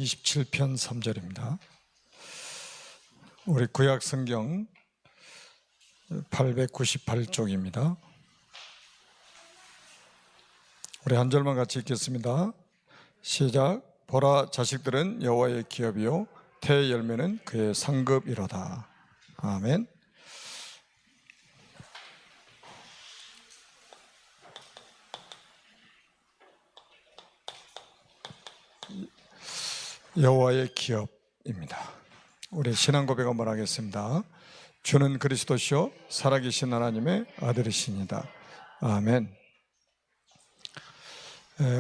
27편 3절입니다. 우리 구약 성경 898쪽입니다. 우리 한 절만 같이 읽겠습니다. 시작. 보라, 자식들은 여호와의 기업이요 태의 열매는 그의 상급이로다. 아멘. 여호와의 기업입니다. 우리 신앙 고백 한번 하겠습니다. 주는 그리스도시요 살아계신 하나님의 아들이시니다. 아멘.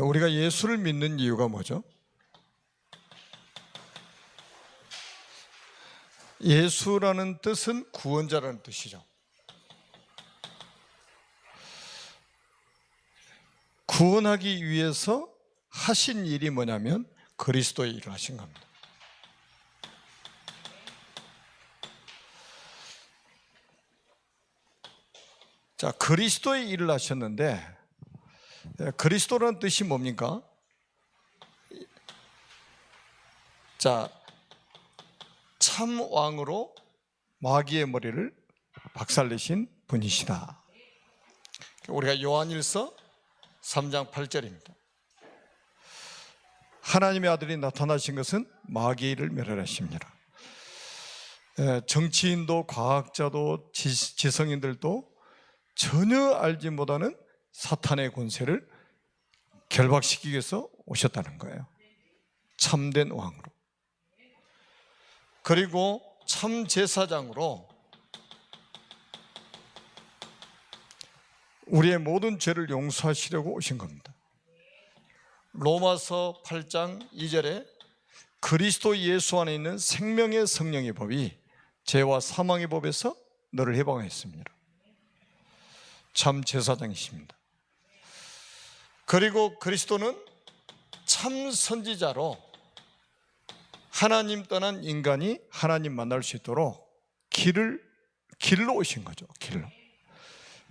우리가 예수를 믿는 이유가 뭐죠? 예수라는 뜻은 구원자라는 뜻이죠. 구원하기 위해서 하신 일이 뭐냐면 그리스도의 일을 하신 겁니다. 자, 그리스도의 일을 하셨는데 그리스도라는 뜻이 뭡니까? 자, 참 왕으로 마귀의 머리를 박살내신 분이시다. 우리가 요한일서 3장 8절입니다. 하나님의 아들이 나타나신 것은 마귀의 일을 멸하심이라. 정치인도 과학자도 지성인들도 전혀 알지 못하는 사탄의 권세를 결박시키기 위해서 오셨다는 거예요. 참된 왕으로. 그리고 참 제사장으로 우리의 모든 죄를 용서하시려고 오신 겁니다. 로마서 8장 2절에 그리스도 예수 안에 있는 생명의 성령의 법이 죄와 사망의 법에서 너를 해방했습니다. 참 제사장이십니다. 그리고 그리스도는 참 선지자로 하나님 떠난 인간이 하나님 만날 수 있도록 길로 오신 거죠. 길로.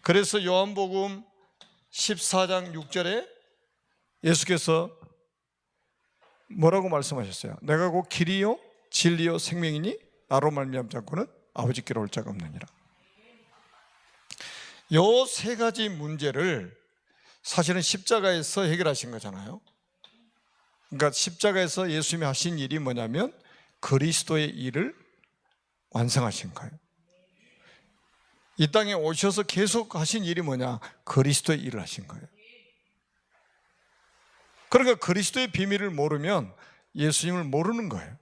그래서 요한복음 14장 6절에 예수께서 뭐라고 말씀하셨어요? 내가 곧 길이요 진리요 생명이니 나로 말미암지 않고는 아버지께로 올 자가 없느니라. 요 세 가지 문제를 사실은 십자가에서 해결하신 거잖아요. 그러니까 십자가에서 예수님이 하신 일이 뭐냐면 그리스도의 일을 완성하신 거예요. 이 땅에 오셔서 계속 하신 일이 뭐냐? 그리스도의 일을 하신 거예요. 그러니까 그리스도의 비밀을 모르면 예수님을 모르는 거예요.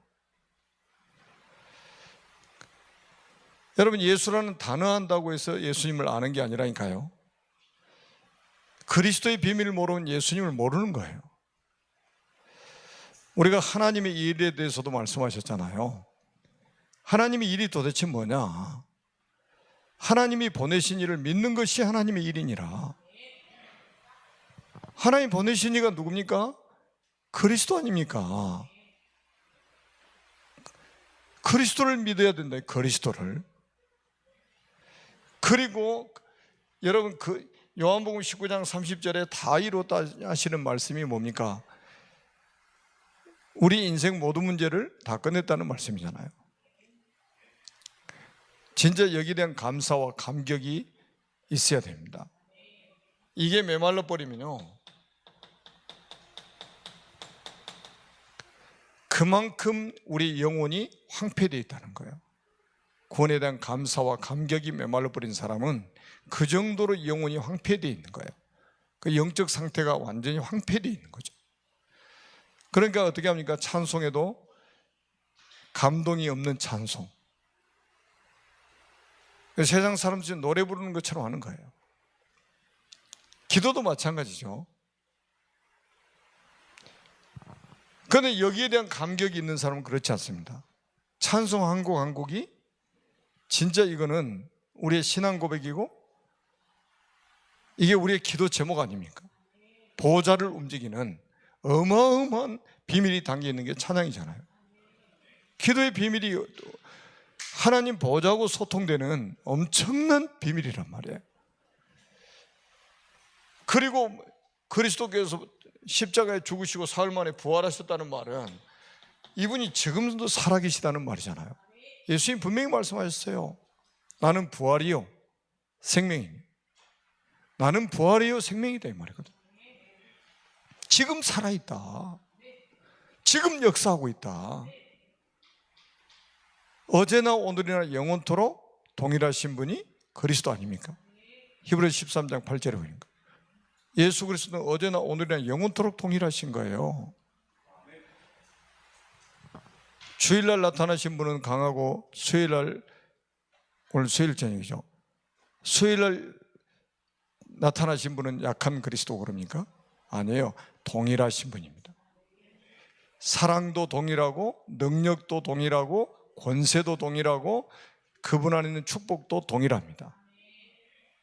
여러분, 예수라는 단어 한다고 해서 예수님을 아는 게 아니라니까요. 그리스도의 비밀을 모르면 예수님을 모르는 거예요. 우리가 하나님의 일에 대해서도 말씀하셨잖아요. 하나님의 일이 도대체 뭐냐? 하나님이 보내신 일을 믿는 것이 하나님의 일이니라. 하나님 보내신 이가 누굽니까? 그리스도 아닙니까? 그리스도를 믿어야 된다. 그리스도를. 그리고 여러분 그 요한복음 19장 30절에 다 이루었다 하시는 말씀이 뭡니까? 우리 인생 모든 문제를 다 끝냈다는 말씀이잖아요. 진짜 여기에 대한 감사와 감격이 있어야 됩니다. 이게 메말라 버리면요, 그만큼 우리 영혼이 황폐되어 있다는 거예요. 구원에 대한 감사와 감격이 메말라 버린 사람은 그 정도로 영혼이 황폐되어 있는 거예요. 그 영적 상태가 완전히 황폐되어 있는 거죠. 그러니까 어떻게 합니까? 찬송에도 감동이 없는 찬송. 세상 사람들이 노래 부르는 것처럼 하는 거예요. 기도도 마찬가지죠. 그런데 여기에 대한 감격이 있는 사람은 그렇지 않습니다. 찬송 한 곡 한 곡이 진짜 이거는 우리의 신앙 고백이고 이게 우리의 기도 제목 아닙니까? 보좌를 움직이는 어마어마한 비밀이 담겨있는 게 찬양이잖아요. 기도의 비밀이 하나님 보좌하고 소통되는 엄청난 비밀이란 말이에요. 그리고 그리스도께서 십자가에 죽으시고 사흘 만에 부활하셨다는 말은 이분이 지금도 살아계시다는 말이잖아요. 예수님 분명히 말씀하셨어요. 나는 부활이요 생명이니. 나는 부활이요 생명이다 이 말이거든. 지금 살아있다. 지금 역사하고 있다. 어제나 오늘이나 영원토록 동일하신 분이 그리스도 아닙니까? 히브리서 13장 8절에 보니까 예수 그리스도는 어제나 오늘이나 영원토록 동일하신 거예요. 주일날 나타나신 분은 강하고 수요일날, 오늘 수요일 저녁이죠, 수요일날 나타나신 분은 약한 그리스도 그럽니까? 아니에요. 동일하신 분입니다. 사랑도 동일하고 능력도 동일하고 권세도 동일하고 그분 안에 있는 축복도 동일합니다.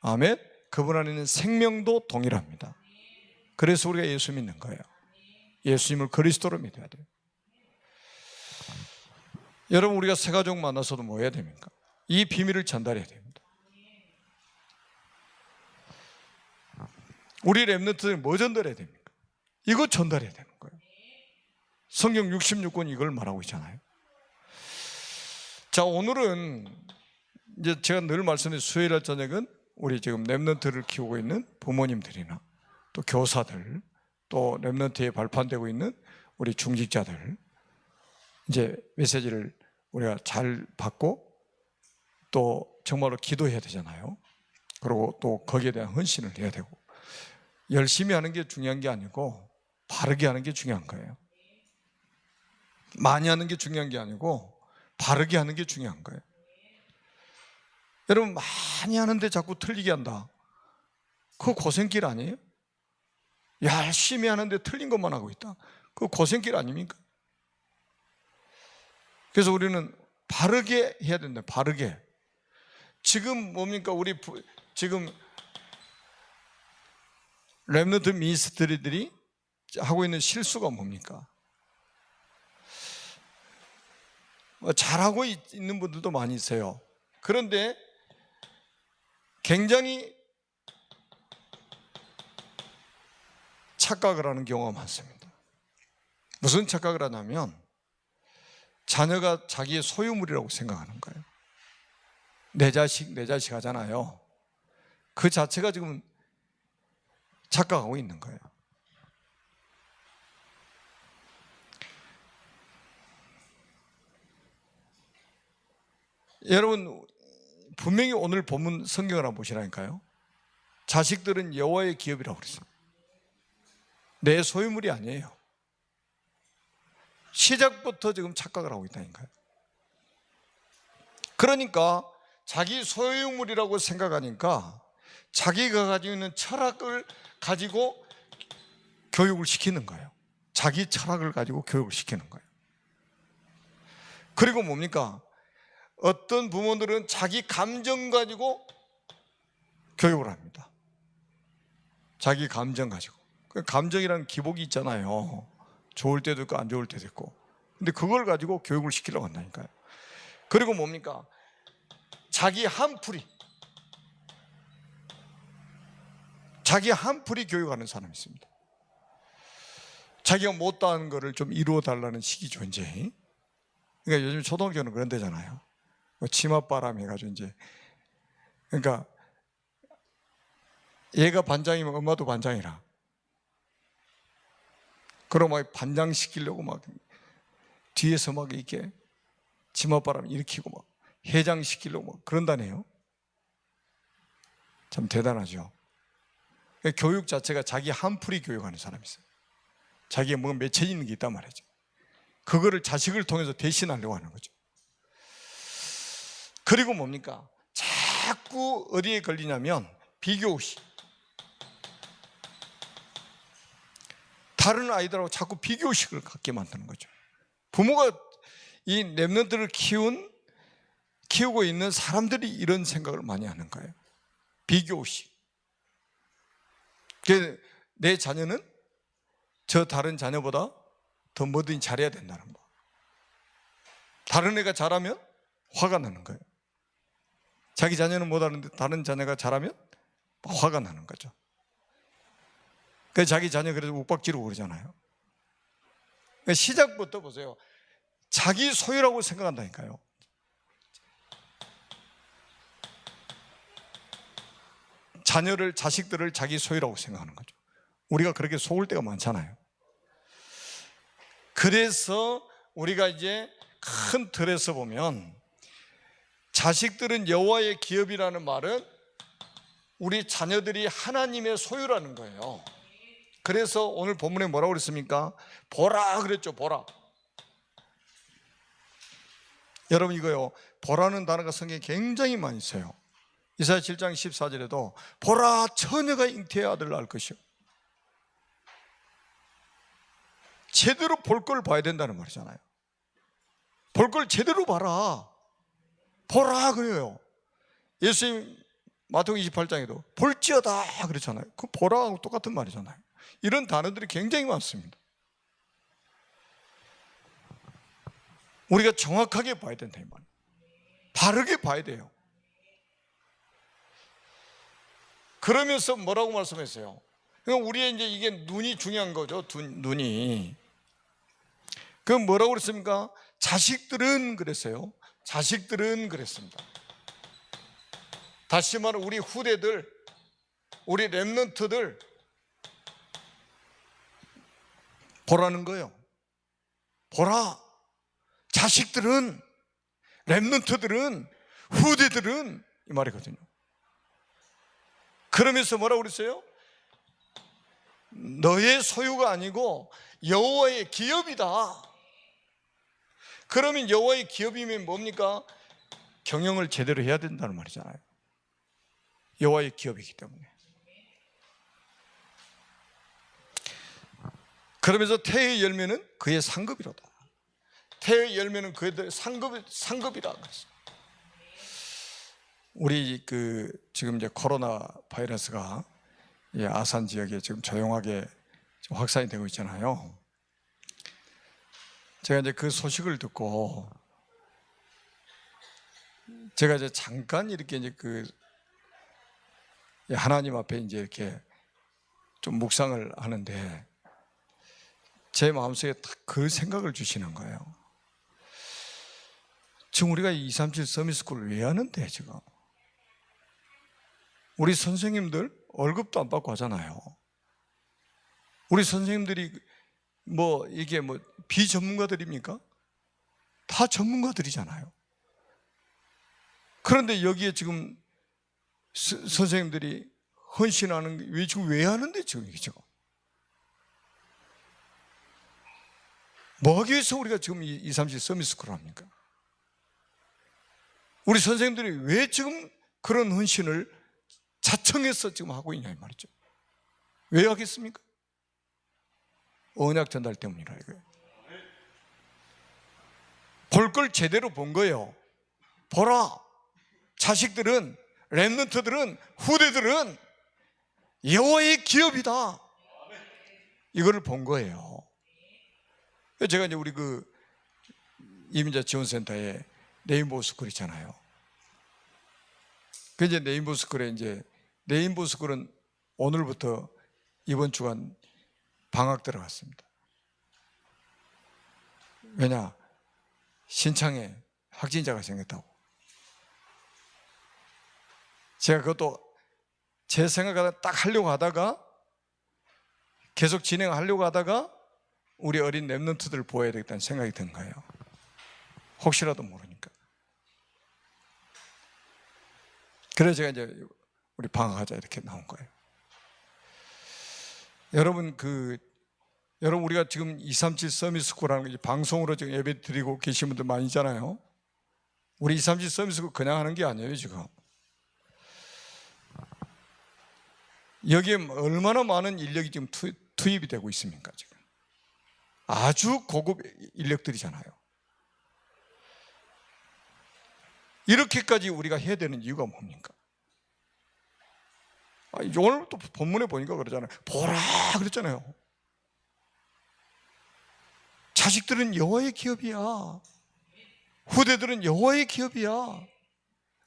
아멘. 그분 안에 있는 생명도 동일합니다. 그래서 우리가 예수 믿는 거예요. 예수님을 그리스도로 믿어야 돼요. 여러분, 우리가 새 가족 만나서도 뭐 해야 됩니까? 이 비밀을 전달해야 됩니다. 우리 렘넌트들은 뭐 전달해야 됩니까? 이거 전달해야 되는 거예요. 성경 66권 이걸 말하고 있잖아요. 자, 오늘은 이제 제가 늘 말씀드린 수요일 저녁은 우리 지금 렘넌트를 키우고 있는 부모님들이나 또 교사들, 또 렘넌트에 발판되고 있는 우리 중직자들, 이제 메시지를 우리가 잘 받고 또 정말로 기도해야 되잖아요. 그리고 또 거기에 대한 헌신을 해야 되고, 열심히 하는 게 중요한 게 아니고 바르게 하는 게 중요한 거예요. 많이 하는 게 중요한 게 아니고 바르게 하는 게 중요한 거예요. 여러분, 많이 하는데 자꾸 틀리게 한다, 그거 고생길 아니에요? 열심히 하는데 틀린 것만 하고 있다, 그거 고생길 아닙니까? 그래서 우리는 바르게 해야 된다. 바르게. 지금 뭡니까? 우리 지금 렘넌트 미니스트리들이 하고 있는 실수가 뭡니까? 잘하고 있는 분들도 많이 있어요. 그런데 굉장히 착각을 하는 경우가 많습니다. 무슨 착각을 하냐면 자녀가 자기의 소유물이라고 생각하는 거예요. 내 자식 하잖아요. 그 자체가 지금 착각하고 있는 거예요. 여러분, 분명히 오늘 본문 성경을 한번 보시라니까요. 자식들은 여호와의 기업이라고 그랬어요. 내 소유물이 아니에요. 시작부터 지금 착각을 하고 있다니까요. 그러니까 자기 소유물이라고 생각하니까 자기가 가지고 있는 철학을 가지고 교육을 시키는 거예요. 자기 철학을 가지고 교육을 시키는 거예요. 그리고 뭡니까? 어떤 부모들은 자기 감정 가지고 교육을 합니다. 자기 감정 가지고. 감정이라는 기복이 있잖아요. 좋을 때도 있고 안 좋을 때도 있고. 근데 그걸 가지고 교육을 시키려고 한다니까요. 그리고 뭡니까? 자기 한풀이 교육하는 사람이 있습니다. 자기가 못다한 거를 좀 이루어 달라는 시기죠, 이제. 그러니까 요즘 초등학교는 그런 데잖아요. 치맛바람 해가지고 이제, 그러니까 얘가 반장이면 엄마도 반장이라. 그럼 막 반장시키려고 막 뒤에서 막 이렇게 치맛바람 일으키고 막 회장시키려고 막 그런다네요. 참 대단하죠. 교육 자체가 자기 한풀이 교육하는 사람이 있어요. 자기가 뭔가 맺혀 있는 게 있단 말이죠. 그거를 자식을 통해서 대신하려고 하는 거죠. 그리고 뭡니까? 자꾸 어디에 걸리냐면 비교의식. 다른 아이들하고 자꾸 비교의식을 갖게 만드는 거죠. 부모가 이 렘넌트를 키우고 있는 사람들이 이런 생각을 많이 하는 거예요. 비교의식. 내 자녀는 저 다른 자녀보다 더 뭐든지 잘해야 된다는 거. 다른 애가 잘하면 화가 나는 거예요. 자기 자녀는 못하는데 다른 자녀가 잘하면 화가 나는 거죠. 그래서 자기 자녀 그래도 욱박지르고 그러잖아요. 그러니까 시작부터 보세요. 자기 소유라고 생각한다니까요. 자식들을 자기 소유라고 생각하는 거죠. 우리가 그렇게 속을 때가 많잖아요. 그래서 우리가 이제 큰 틀에서 보면 자식들은 여호와의 기업이라는 말은 우리 자녀들이 하나님의 소유라는 거예요. 그래서 오늘 본문에 뭐라고 그랬습니까? 보라 그랬죠. 보라. 여러분 이거요, 보라는 단어가 성경에 굉장히 많이 있어요. 이사야 7장 14절에도 보라 처녀가 잉태의 아들을 낳을 것이요. 제대로 볼 걸 봐야 된다는 말이잖아요. 볼 걸 제대로 봐라. 보라 그래요. 예수님 마태복음 28장에도 볼지어다 그렇잖아요. 그 보라하고 똑같은 말이잖아요. 이런 단어들이 굉장히 많습니다. 우리가 정확하게 봐야 된다 이 말이에요. 바르게 봐야 돼요. 그러면서 뭐라고 말씀했어요? 그러니까 우리의 이제 이게 눈이 중요한 거죠. 눈이. 그럼 뭐라고 그랬습니까? 자식들은 그랬어요. 자식들은 그랬습니다. 다시 말해 우리 후대들, 우리 렘넌트들 보라는 거예요. 보라. 자식들은, 렘넌트들은, 후대들은 이 말이거든요. 그러면서 뭐라고 그랬어요? 너의 소유가 아니고 여호와의 기업이다. 그러면 여호와의 기업이면 뭡니까? 경영을 제대로 해야 된다는 말이잖아요. 여호와의 기업이기 때문에. 그러면서 태의 열매는 그의 상급이로다. 태의 열매는 그의 상급이라 그랬어요. 우리 지금 이제 코로나 바이러스가 아산 지역에 지금 조용하게 좀 확산이 되고 있잖아요. 제가 이제 그 소식을 듣고 제가 이제 잠깐 이렇게 이제 하나님 앞에 이제 이렇게 좀 묵상을 하는데 제 마음속에 딱 그 생각을 주시는 거예요. 지금 우리가 237 서밋스쿨을 왜 하는데 지금? 우리 선생님들 월급도 안 받고 하잖아요. 우리 선생님들이 이게 비전문가들입니까? 다 전문가들이잖아요. 그런데 여기에 지금 선생님들이 헌신하는 게 지금 왜 하는데 지금 이게 지금? 뭐 하기 위해서 우리가 지금 237 서밋스쿨을 합니까? 우리 선생님들이 왜 지금 그런 헌신을 자청해서 지금 하고 있냐 이 말이죠. 왜 하겠습니까? 언약 전달 때문이라 이거예요. 볼 걸 제대로 본 거예요. 보라, 자식들은, 렘넌트들은, 후대들은 여호와의 기업이다. 이거를 본 거예요. 제가 이제 우리 이민자 지원센터에 네임보 스쿨 있잖아요. 그 이제 네임보 스쿨에 네임보 스쿨은 오늘부터 이번 주간 방학 들어갔습니다. 왜냐? 신창에 확진자가 생겼다고. 제가 그것도 제 생각에 딱 하려고 하다가 계속 진행하려고 하다가 우리 어린 렘넌트들을 보호해야 되겠다는 생각이 든 거예요. 혹시라도 모르니까. 그래서 제가 이제 우리 방학하자 이렇게 나온 거예요. 여러분 여러분 우리가 지금 237 서밋스쿨이라는 게 방송으로 지금 예배 드리고 계신 분들 많이 있잖아요. 우리 237 서밋스쿨 그냥 하는 게 아니에요 지금. 여기에 얼마나 많은 인력이 지금 투입이 되고 있습니까 지금. 아주 고급 인력들이잖아요. 이렇게까지 우리가 해야 되는 이유가 뭡니까? 오늘 또 본문에 보니까 그러잖아요. 보라 그랬잖아요. 자식들은 여호와의 기업이야. 후대들은 여호와의 기업이야.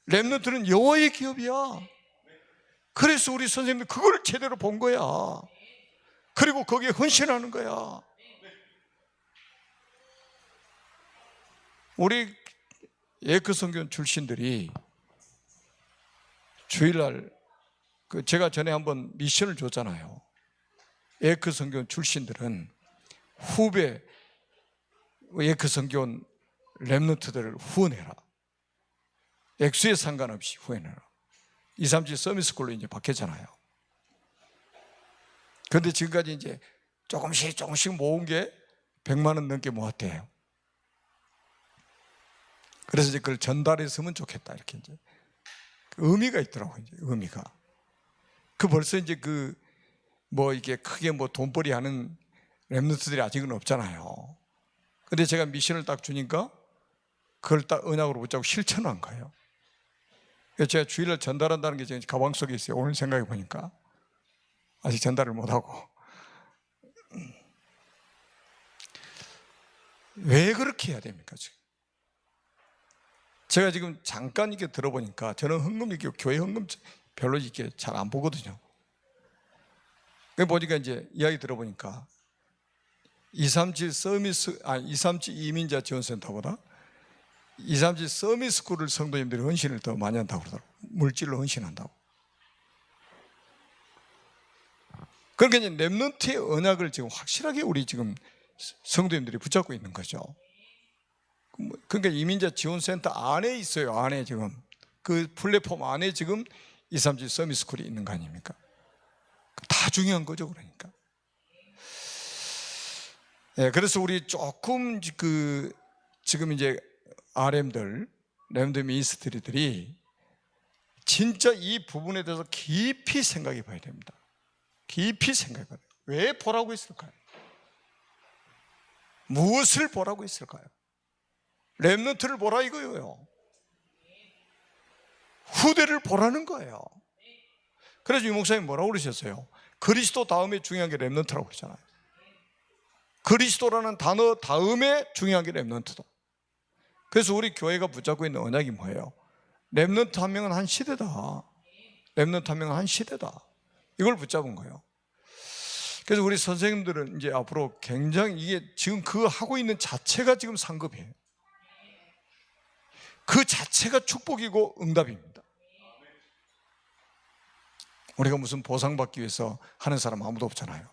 렘넌트는 여호와의 기업이야. 그래서 우리 선생님들 그걸 제대로 본 거야. 그리고 거기에 헌신하는 거야. 우리 예크 성교원 출신들이 주일날 제가 전에 한번 미션을 줬잖아요. 예크 성교원 출신들은 후배 예크 성교원 렘넌트들을 후원해라. 액수에 상관없이 후원해라. 237 서밋스쿨로 이제 바뀌었잖아요. 그런데 지금까지 이제 조금씩 모은 게 100만 원 넘게 모았대요. 그래서 이제 그걸 전달했으면 좋겠다. 이렇게 이제 의미가 있더라고요. 이제 의미가. 벌써 이제 이게 크게 돈벌이 하는 렘넌트들이 아직은 없잖아요. 근데 제가 미션을 딱 주니까 그걸 딱 언약으로 붙잡고 실천한 거예요. 그래서 제가 주일날 전달한다는 게 제 가방 속에 있어요. 오늘 생각해 보니까 아직 전달을 못하고. 왜 그렇게 해야 됩니까 지금? 제가 지금 잠깐 이렇게 들어보니까 저는 교회 헌금 별로 이렇게 잘 안 보거든요. 보니까 이제 이야기 들어보니까 237 이민자 지원센터보다 237 서밋스쿨을 성도님들이 헌신을 더 많이 한다고 그러더라고요. 물질로 헌신한다고. 그러니까 이제 렘넌트의 언약을 지금 확실하게 우리 지금 성도님들이 붙잡고 있는 거죠. 그러니까 이민자 지원센터 안에 있어요. 안에 지금 그 플랫폼 안에 지금 237 서밋스쿨이 있는 거 아닙니까? 다 중요한 거죠. 그러니까. 네, 그래서 우리 조금 지금 이제 RM들, 렘넌트 미니스트리들이 진짜 이 부분에 대해서 깊이 생각해 봐야 됩니다. 깊이 생각해 봐야 돼요. 왜 보라고 했을까요? 무엇을 보라고 했을까요? 렘넌트를 보라 이거예요. 후대를 보라는 거예요. 그래서 유 목사님 뭐라고 그러셨어요? 그리스도 다음에 중요한 게 렘넌트라고 그러잖아요. 그리스도라는 단어 다음에 중요한 게 렘넌트다. 그래서 우리 교회가 붙잡고 있는 언약이 뭐예요? 렘넌트 한 명은 한 시대다. 렘넌트 한 명은 한 시대다. 이걸 붙잡은 거예요. 그래서 우리 선생님들은 이제 앞으로 굉장히 이게 지금 하고 있는 자체가 지금 상급이에요. 그 자체가 축복이고 응답입니다. 우리가 무슨 보상받기 위해서 하는 사람 아무도 없잖아요.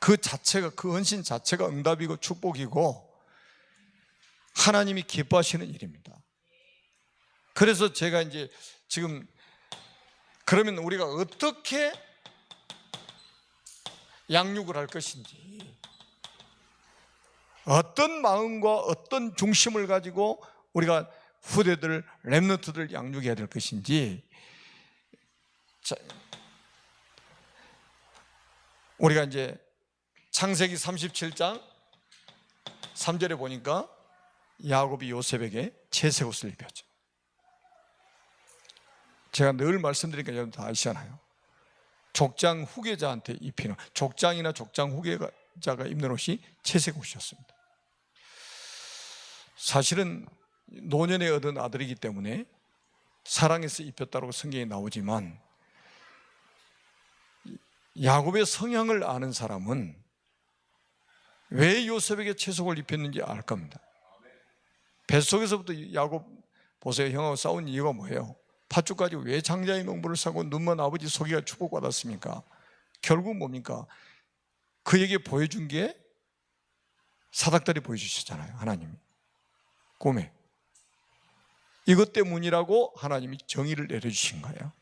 그 자체가, 그 헌신 자체가 응답이고 축복이고 하나님이 기뻐하시는 일입니다. 그래서 제가 이제 지금 그러면 우리가 어떻게 양육을 할 것인지, 어떤 마음과 어떤 중심을 가지고 우리가 후대들, 렘넌트들 양육해야 될 것인지, 우리가 이제 창세기 37장 3절에 보니까 야곱이 요셉에게 채색 옷을 입혔죠. 제가 늘 말씀드리니까 여러분 다 아시잖아요. 족장 후계자한테 입히는, 족장이나 족장 후계자가 입는 옷이 채색 옷이었습니다. 사실은 노년에 얻은 아들이기 때문에 사랑해서 입혔다고 성경에 나오지만, 야곱의 성향을 아는 사람은 왜 요셉에게 채색을 입혔는지 알 겁니다. 뱃속에서부터 야곱 보세요. 형하고 싸운 이유가 뭐예요? 팥죽 가지고 왜 장자의 농부를 사고 눈먼 아버지 소개가 축복받았습니까? 결국 뭡니까? 그에게 보여준 게 사닥다리 보여주셨잖아요. 하나님이 꿈에. 이것 때문이라고 하나님이 정의를 내려주신 거예요.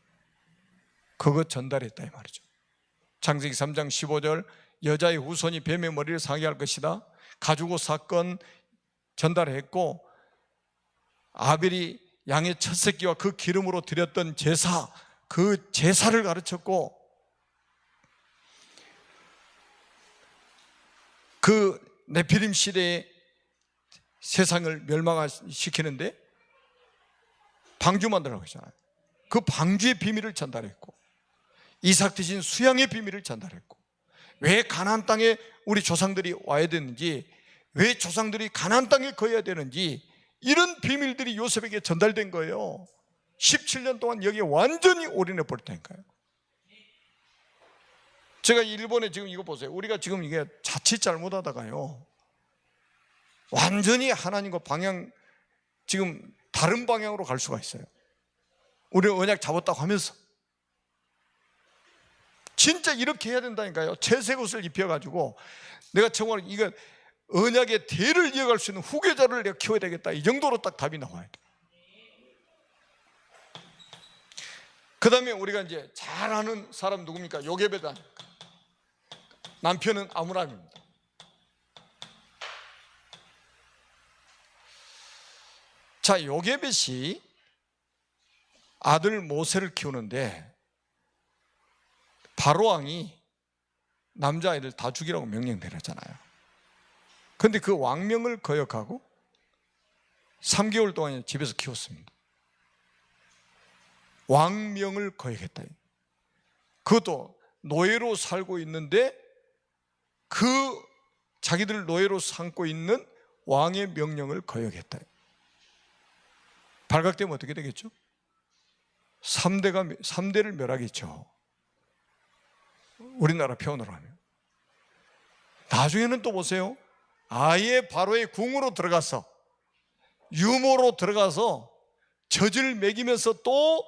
그거 전달했다 이 말이죠. 창세기 3장 15절 여자의 후손이 뱀의 머리를 상하게 할 것이다. 가죽옷 사건 전달했고, 아벨이 양의 첫 새끼와 그 기름으로 드렸던 제사, 그 제사를 가르쳤고, 그 네피림 시대에 세상을 멸망시키는데 방주 만들라고 했잖아요. 그 방주의 비밀을 전달했고, 이삭 대신 수양의 비밀을 전달했고, 왜 가나안 땅에 우리 조상들이 와야 되는지, 왜 조상들이 가나안 땅에 거해야 되는지, 이런 비밀들이 요셉에게 전달된 거예요. 17년 동안 여기에 완전히 올인해 버렸다니까요. 제가 일본에 지금 이거 보세요. 우리가 지금 이게 자칫 잘못하다가요, 완전히 하나님과 방향 지금 다른 방향으로 갈 수가 있어요. 우리는 언약 잡았다고 하면서 진짜 이렇게 해야 된다니까요. 채색 옷을 입혀가지고 내가 정말 이거 언약의 대를 이어갈 수 있는 후계자를 내가 키워야 되겠다, 이 정도로 딱 답이 나와야 돼. 그 다음에 우리가 이제 잘 아는 사람 누굽니까? 요게벳 아닙니까? 남편은 아므람입니다. 자, 요게벳이 아들 모세를 키우는데 바로 왕이 남자아이들 다 죽이라고 명령 내렸잖아요. 그런데 그 왕명을 거역하고 3개월 동안 집에서 키웠습니다. 왕명을 거역했다. 그것도 노예로 살고 있는데 그 자기들 노예로 삼고 있는 왕의 명령을 거역했다. 발각되면 어떻게 되겠죠? 3대를 멸하겠죠. 우리나라 표현으로 하면. 나중에는 또 보세요. 아예 바로의 궁으로 들어가서 유모로 들어가서 젖을 먹이면서 또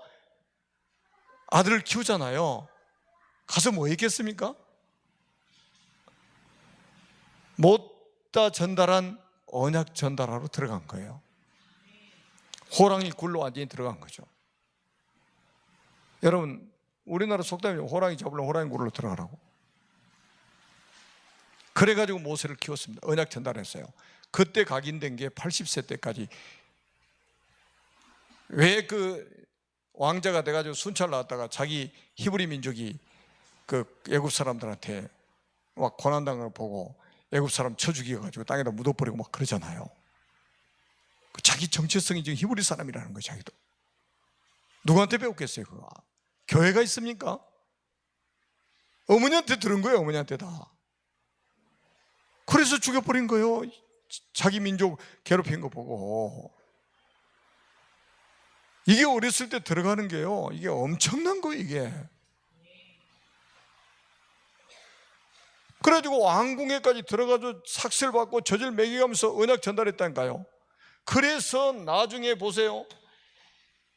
아들을 키우잖아요. 가서 뭐 했겠습니까? 못다 전달한 언약 전달하러 들어간 거예요. 호랑이 굴로 완전히 들어간 거죠. 여러분, 우리나라 속담이 호랑이 잡으려면 호랑이 굴로 들어가라고. 그래가지고 모세를 키웠습니다. 언약 전달했어요. 그때 각인된 게 80세 때까지. 왜 그 왕자가 돼가지고 순찰 나왔다가 자기 히브리 민족이 그 애굽 사람들한테 막 고난당을 보고 애굽 사람 쳐 죽여가지고 땅에다 묻어버리고 막 그러잖아요. 자기 정체성이 지금 히브리 사람이라는 거예요. 자기도. 누구한테 배웠겠어요? 그거 교회가 있습니까? 어머니한테 들은 거예요. 어머니한테 다. 그래서 죽여버린 거예요. 자기 민족 괴롭힌 거 보고. 이게 어렸을 때 들어가는 게요, 이게 엄청난 거예요. 이게. 그래가지고 왕궁에까지 들어가서 삭슬 받고 젖을 먹여가면서 언약 전달했다니까요. 그래서 나중에 보세요,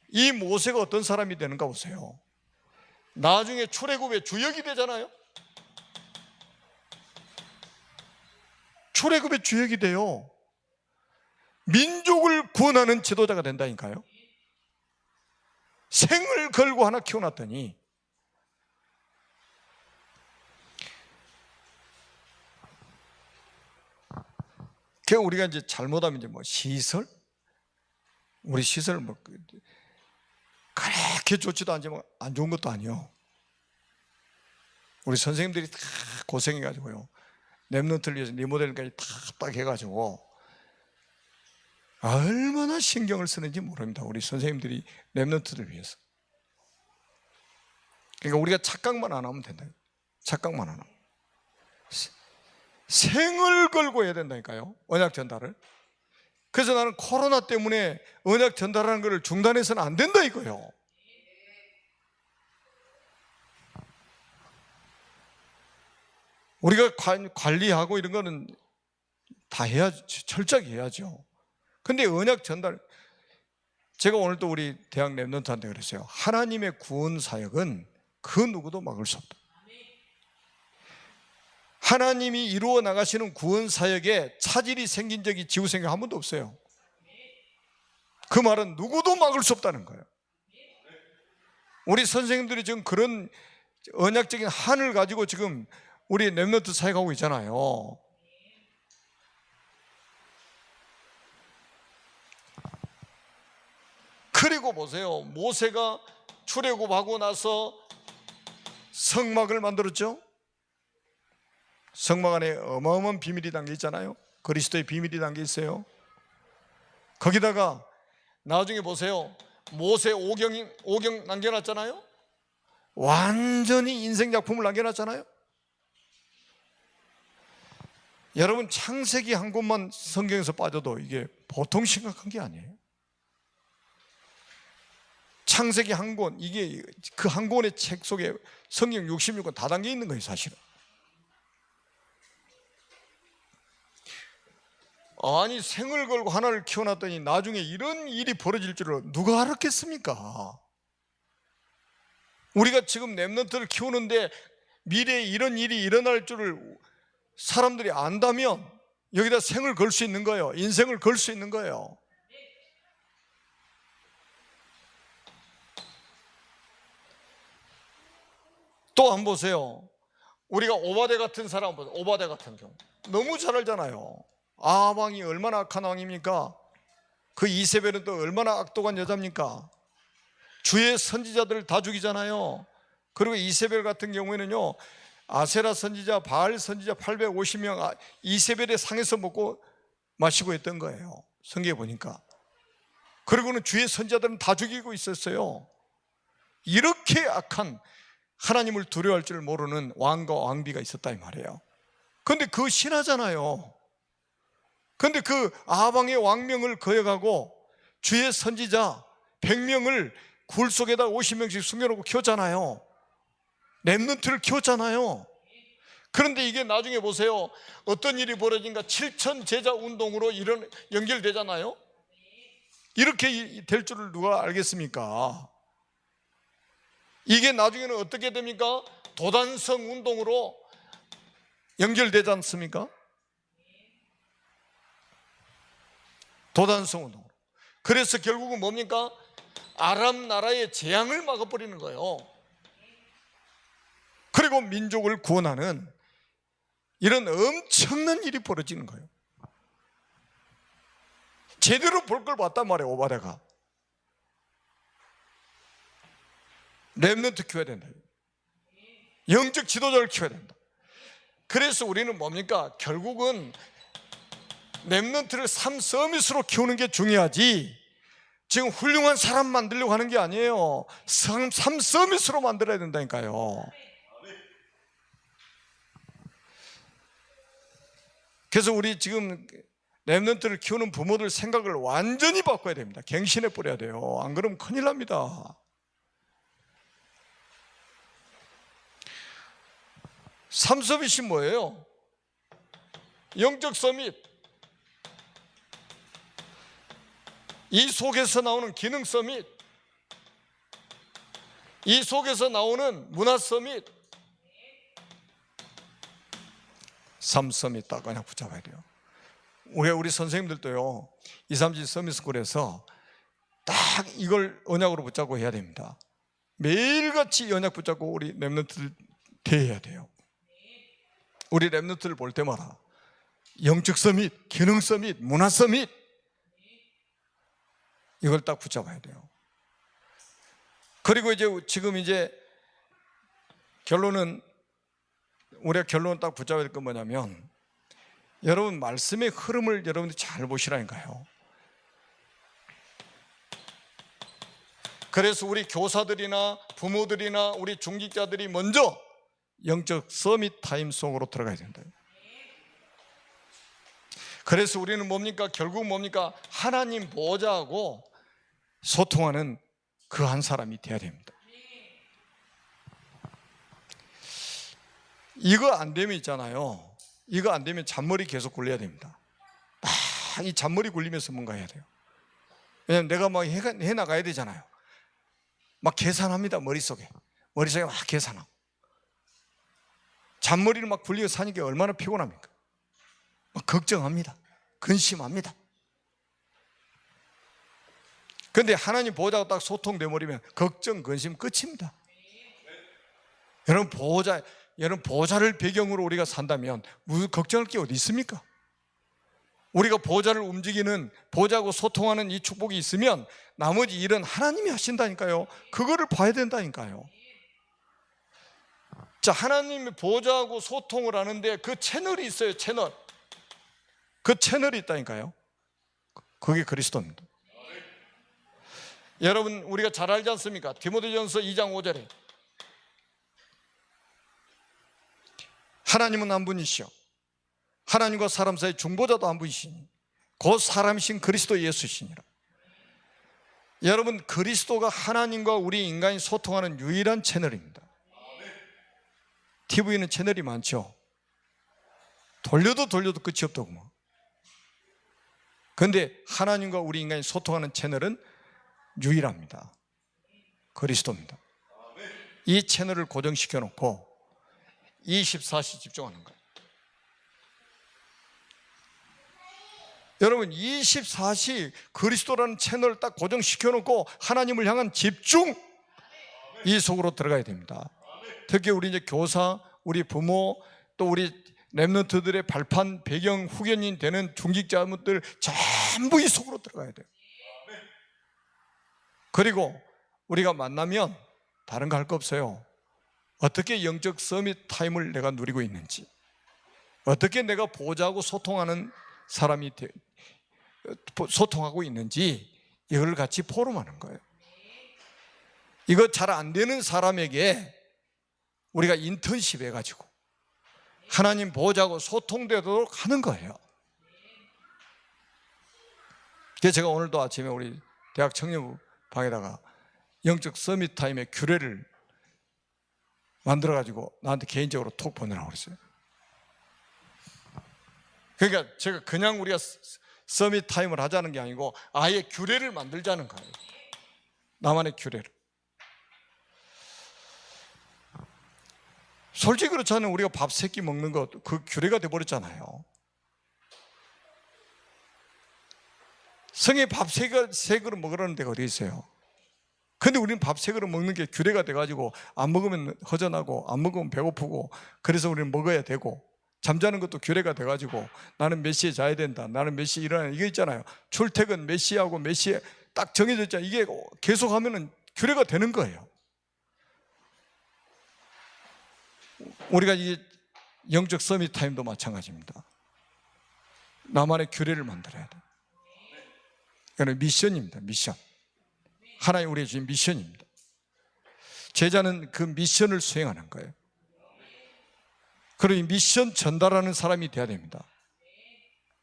이 모세가 어떤 사람이 되는가 보세요. 나중에 출애굽의 주역이 되잖아요. 출애굽의 주역이 돼요. 민족을 구원하는 지도자가 된다니까요. 생을 걸고 하나 키워놨더니. 그냥 우리가 이제 잘못하면 이제 뭐 시설, 우리 시설 뭐 그렇게 좋지도 않지만 안 좋은 것도 아니요. 우리 선생님들이 다 고생해가지고요, 랩런트를 위해서 리모델까지 딱 해가지고 얼마나 신경을 쓰는지 모릅니다. 우리 선생님들이 랩런트를 위해서. 그러니까 우리가 착각만 안 하면 된다. 착각만 안 하면. 생을 걸고 해야 된다니까요, 언약 전달을. 그래서 나는 코로나 때문에 언약 전달하는 것을 중단해서는 안 된다 이거예요. 우리가 관리하고 이런 거는 다 해야죠. 철저하게 해야죠. 근데 언약 전달, 제가 오늘 또 우리 대학 랩런트한테 그랬어요. 하나님의 구원 사역은 그 누구도 막을 수 없다. 하나님이 이루어 나가시는 구원 사역에 차질이 생긴 적이 지구생에 한 번도 없어요. 그 말은 누구도 막을 수 없다는 거예요. 우리 선생님들이 지금 그런 언약적인 한을 가지고 지금 우리 랩런트 사역하고 있잖아요. 그리고 보세요, 모세가 출애굽하고 나서 성막을 만들었죠. 성막 안에 어마어마한 비밀이 담겨 있잖아요. 그리스도의 비밀이 담겨 있어요. 거기다가 나중에 보세요, 모세 오경 남겨놨잖아요. 완전히 인생 작품을 남겨놨잖아요. 여러분, 창세기 한 곳만 성경에서 빠져도 이게 보통 심각한 게 아니에요. 창세기 한 권, 이게 그 한 권의 책 속에 성경 66권 다 담겨 있는 거예요, 사실은. 아니 생을 걸고 하나를 키워놨더니 나중에 이런 일이 벌어질 줄을 누가 알았겠습니까? 우리가 지금 렘넌트를 키우는데 미래에 이런 일이 일어날 줄을 사람들이 안다면 여기다 생을 걸 수 있는 거예요. 인생을 걸 수 있는 거예요. 또 한번 보세요. 우리가 오바데 같은 사람 보세요. 오바데 같은 경우 너무 잘 알잖아요. 아합 왕이 얼마나 악한 왕입니까? 그 이세벨은 또 얼마나 악독한 여자입니까? 주의 선지자들을 다 죽이잖아요. 그리고 이세벨 같은 경우에는요, 아세라 선지자, 바알 선지자 850명 이세벨의 상에서 먹고 마시고 했던 거예요. 성경에 보니까. 그리고는 주의 선지자들은 다 죽이고 있었어요. 이렇게 악한, 하나님을 두려워할 줄 모르는 왕과 왕비가 있었다 이 말이에요. 그런데 그 신하잖아요. 그런데 그 아합 왕의 왕명을 거역하고 주의 선지자 100명을 굴 속에다 50명씩 숨겨놓고 키웠잖아요. 렘넌트를 키웠잖아요. 그런데 이게 나중에 보세요. 어떤 일이 벌어진가? 7천 제자 운동으로 연결되잖아요. 이렇게 될 줄을 누가 알겠습니까? 이게 나중에는 어떻게 됩니까? 도단성 운동으로 연결되지 않습니까? 도단성 운동. 그래서 결국은 뭡니까? 아람 나라의 재앙을 막아버리는 거예요. 그리고 민족을 구원하는 이런 엄청난 일이 벌어지는 거예요. 제대로 볼 걸 봤단 말이에요. 오바데가 렘넌트 키워야 된다. 영적 지도자를 키워야 된다. 그래서 우리는 뭡니까? 결국은 렘넌트를 삶 서밋으로 키우는 게 중요하지, 지금 훌륭한 사람 만들려고 하는 게 아니에요. 삶 서밋으로 만들어야 된다니까요. 그래서 우리 지금 렘넌트를 키우는 부모들 생각을 완전히 바꿔야 됩니다. 갱신해 버려야 돼요. 안 그러면 큰일 납니다. 삶 서밋이 뭐예요? 영적 서밋. 이 속에서 나오는 기능 서밋, 이 속에서 나오는 문화 서밋, 삶 서밋 딱 그냥 붙잡아야 돼요. 우리 선생님들도요, 237 서밋스쿨에서 딱 이걸 언약으로 붙잡고 해야 됩니다. 매일같이 언약 붙잡고 우리 렘넌트들 대해야 돼요. 우리 렘넌트를 볼 때마다 영적 서밋, 기능 서밋, 문화 서밋, 이걸 딱 붙잡아야 돼요. 그리고 지금 결론은, 우리가 결론은 딱 붙잡아야 될 건 뭐냐면, 여러분 말씀의 흐름을 여러분들이 잘 보시라니까요. 그래서 우리 교사들이나 부모들이나 우리 중직자들이 먼저 영적 서밋 타임 속으로 들어가야 된다. 그래서 우리는 뭡니까? 결국 뭡니까? 하나님 보호자하고 소통하는 그 한 사람이 돼야 됩니다. 이거 안 되면 있잖아요. 이거 안 되면 잔머리 계속 굴려야 됩니다. 이 잔머리 굴리면서 뭔가 해야 돼요. 왜냐하면 내가 막 해나가야 되잖아요. 막 계산합니다. 머릿속에 막 계산하고. 잔머리를 막 굴리고 사니까 얼마나 피곤합니까? 막 걱정합니다. 근심합니다. 그런데 하나님 보호자가 딱 소통돼 버리면 걱정, 근심 끝입니다. 여러분 보호자를 배경으로 우리가 산다면 무슨 걱정할 게 어디 있습니까? 우리가 보호자를 움직이는, 보호자하고 소통하는 이 축복이 있으면 나머지 일은 하나님이 하신다니까요. 그거를 봐야 된다니까요. 자, 하나님이 보호자하고 소통을 하는데 그 채널이 있어요. 채널. 그 채널이 있다니까요. 그게 그리스도입니다. 여러분 우리가 잘 알지 않습니까? 디모데전서 2장 5절에 하나님은 한 분이시오, 하나님과 사람 사이 중보자도 한 분이시니 곧 사람이신 그리스도 예수시니라. 여러분 그리스도가 하나님과 우리 인간이 소통하는 유일한 채널입니다. TV는 채널이 많죠. 돌려도 끝이 없더구만. 그런데 하나님과 우리 인간이 소통하는 채널은 유일합니다. 그리스도입니다. 이 채널을 고정시켜 놓고 24시 집중하는 거예요. 여러분 24시 그리스도라는 채널을 딱 고정시켜 놓고 하나님을 향한 집중, 이 속으로 들어가야 됩니다. 특히 우리 이제 교사, 우리 부모, 또 우리 렘넌트들의 발판 배경 후견인 되는 중직자분들 전부 이 속으로 들어가야 돼요. 그리고 우리가 만나면 다른 거 할 거 없어요. 어떻게 영적 서밋 타임을 내가 누리고 있는지, 어떻게 내가 보호자하고 소통하는 사람이 소통하고 있는지, 이걸 같이 포럼하는 거예요. 이거 잘 안 되는 사람에게 우리가 인턴십 해가지고 하나님 보호자하고 소통되도록 하는 거예요. 그래서 제가 오늘도 아침에 우리 대학 청년부 방에다가 영적 서밋 타임의 규례를 만들어가지고 나한테 개인적으로 톡 보내라고 그랬어요. 그러니까 제가 그냥 우리가 서밋 타임을 하자는 게 아니고 아예 규례를 만들자는 거예요. 나만의 규례를. 솔직히 그렇잖아요. 우리가 밥 3끼 먹는 거 그 규례가 돼버렸잖아요. 성에 밥 3그릇 먹으라는 데가 어디 있어요? 근데 우리는 밥 3그릇 먹는 게 규례가 돼가지고 안 먹으면 허전하고 안 먹으면 배고프고, 그래서 우리는 먹어야 되고, 잠자는 것도 규례가 돼가지고 나는 몇 시에 자야 된다, 나는 몇 시에 일어나야, 이거 있잖아요. 출퇴근 몇 시하고 몇 시에 딱 정해져 있잖아요. 이게 계속 하면은 규례가 되는 거예요. 우리가 이 영적 서밋 타임도 마찬가지입니다. 나만의 규례를 만들어야 돼요. 이거는 미션입니다. 미션. 하나님 우리의 주신 미션입니다. 제자는 그 미션을 수행하는 거예요. 그리고 이 미션 전달하는 사람이 돼야 됩니다.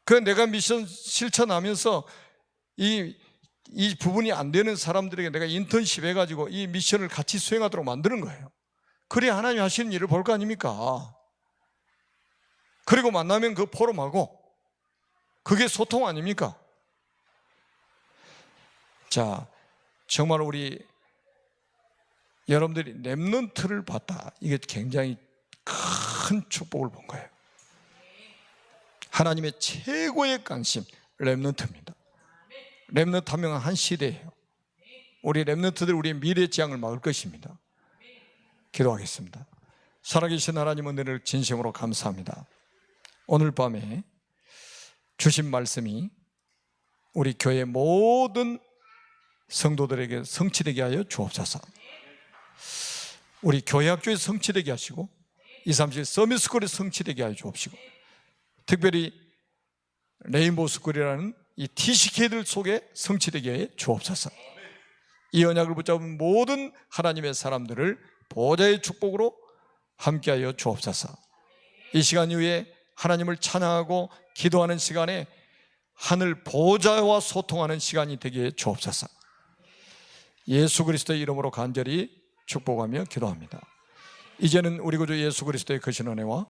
그 내가 미션 실천하면서 이 부분이 안 되는 사람들에게 내가 인턴십 해가지고 이 미션을 같이 수행하도록 만드는 거예요. 그래야 하나님 하시는 일을 볼 거 아닙니까? 그리고 만나면 그 포럼하고, 그게 소통 아닙니까? 자, 정말 우리 여러분들이 렘넌트를 봤다, 이게 굉장히 큰 축복을 본 거예요. 하나님의 최고의 관심 렘넌트입니다. 렘넌트 한 명은 한 시대예요. 우리 렘넌트들 우리의 미래 지향을 막을 것입니다. 기도하겠습니다. 살아계신 하나님 은혜를 진심으로 감사합니다. 오늘 밤에 주신 말씀이 우리 교회 모든 성도들에게 성취되게 하여 주옵소서. 우리 교회 학교에 성취되게 하시고 237 서밋스쿨에 성취되게 하여 주옵시고, 특별히 레인보우 스쿨이라는 이 TCK들 속에 성취되게 하여 주옵소서. 이 언약을 붙잡은 모든 하나님의 사람들을 보호자의 축복으로 함께하여 주옵소서. 이 시간 이후에 하나님을 찬양하고 기도하는 시간에 하늘 보호자와 소통하는 시간이 되게 주옵소서. 예수 그리스도의 이름으로 간절히 축복하며 기도합니다. 이제는 우리 구주 예수 그리스도의 크신 은혜와